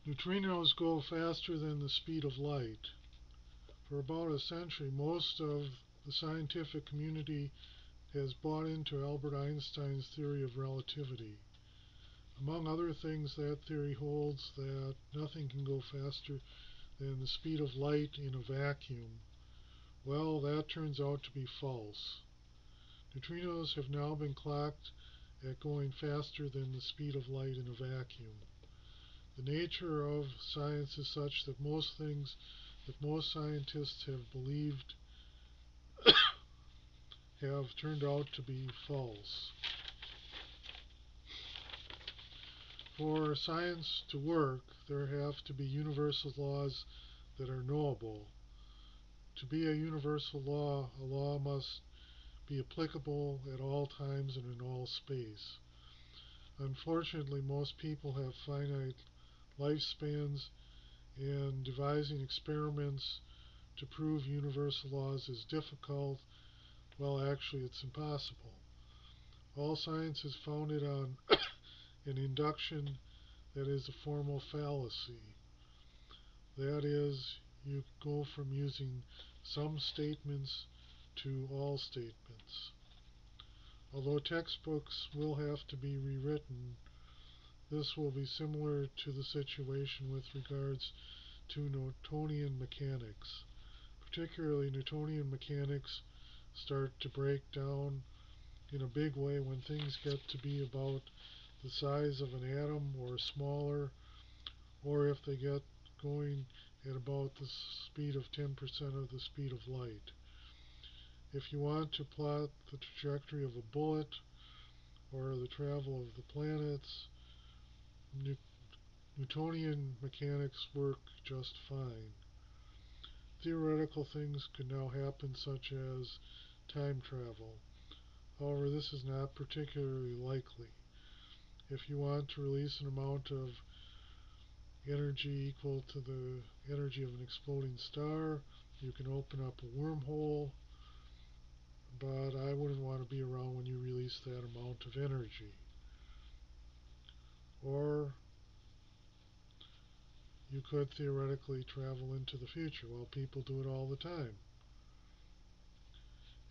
Neutrinos go faster than the speed of light. For about a century, most of the scientific community has bought into Albert Einstein's theory of relativity. Among other things, that theory holds that nothing can go faster than the speed of light in a vacuum. Well, that turns out to be false. Neutrinos have now been clocked at going faster than the speed of light in a vacuum. The nature of science is such that most things that most scientists have believed have turned out to be false. For science to work, there have to be universal laws that are knowable. To be a universal law, a law must be applicable at all times and in all space. Unfortunately, most people have finite lifespans, and devising experiments to prove universal laws is difficult. Well, actually, it's impossible. All science is founded on an induction that is a formal fallacy. That is, you go from using some statements to all statements. Although textbooks will have to be rewritten, this will be similar to the situation with regards to Newtonian mechanics. Particularly, Newtonian mechanics start to break down in a big way when things get to be about the size of an atom or smaller, or if they get going at about the speed of 10% of the speed of light. If you want to plot the trajectory of a bullet or the travel of the planets, Newtonian mechanics work just fine. Theoretical things could now happen, such as time travel. However, this is not particularly likely. If you want to release an amount of energy equal to the energy of an exploding star, you can open up a wormhole, but I wouldn't want to be around when you release that amount of energy. Or you could theoretically travel into the future. Well, people do it all the time.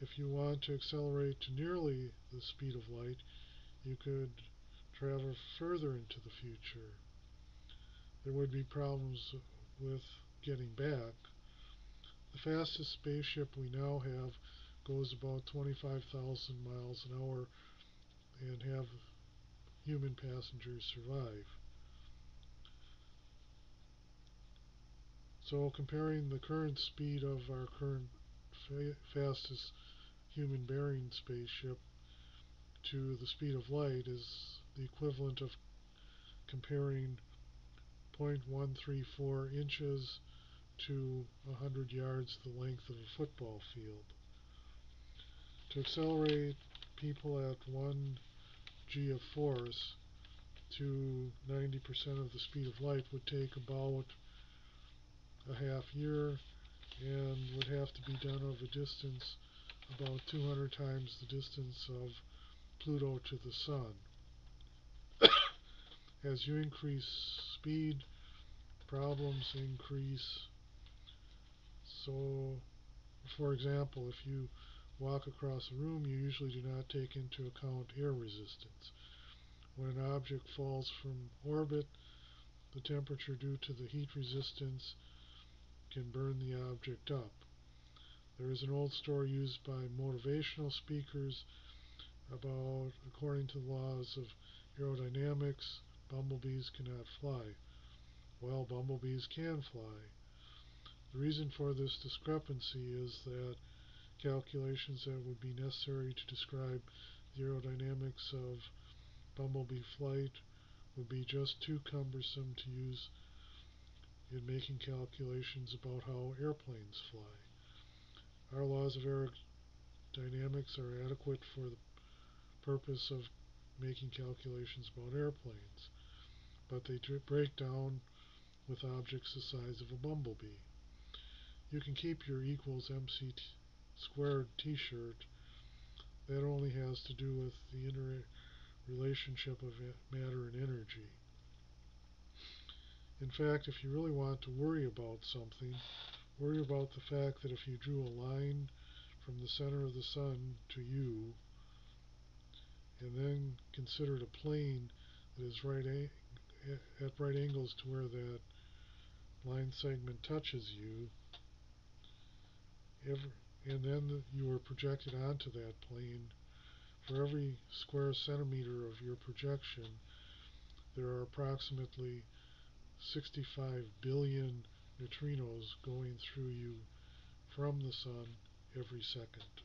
If you want to accelerate to nearly the speed of light, you could travel further into the future. There would be problems with getting back. The fastest spaceship we now have goes about 25,000 miles an hour and have human passengers survive. So comparing the current speed of our current fastest human-bearing spaceship to the speed of light is the equivalent of comparing 0.134 inches to 100 yards the length of a football field. To accelerate people at 1 g of force to 90% of the speed of light would take about a half year and would have to be done of a distance about 200 times the distance of Pluto to the Sun. As you increase speed, problems increase. So, for example, if you walk across a room, you usually do not take into account air resistance. When an object falls from orbit, the temperature due to the heat resistance can burn the object up. There is an old story used by motivational speakers about, according to the laws of aerodynamics, bumblebees cannot fly. Well, bumblebees can fly. The reason for this discrepancy is that calculations that would be necessary to describe the aerodynamics of bumblebee flight would be just too cumbersome to use in making calculations about how airplanes fly. Our laws of aerodynamics are adequate for the purpose of making calculations about airplanes, but they break down with objects the size of a bumblebee. You can keep your equals mc squared t-shirt. That only has to do with the interrelationship of matter and energy. In fact, if you really want to worry about something, worry about the fact that if you drew a line from the center of the sun to you, and then considered a plane that is at right angles to where that line segment touches you, every, and then you are projected onto that plane, for every square centimeter of your projection, there are approximately 65 billion neutrinos going through you from the sun every second.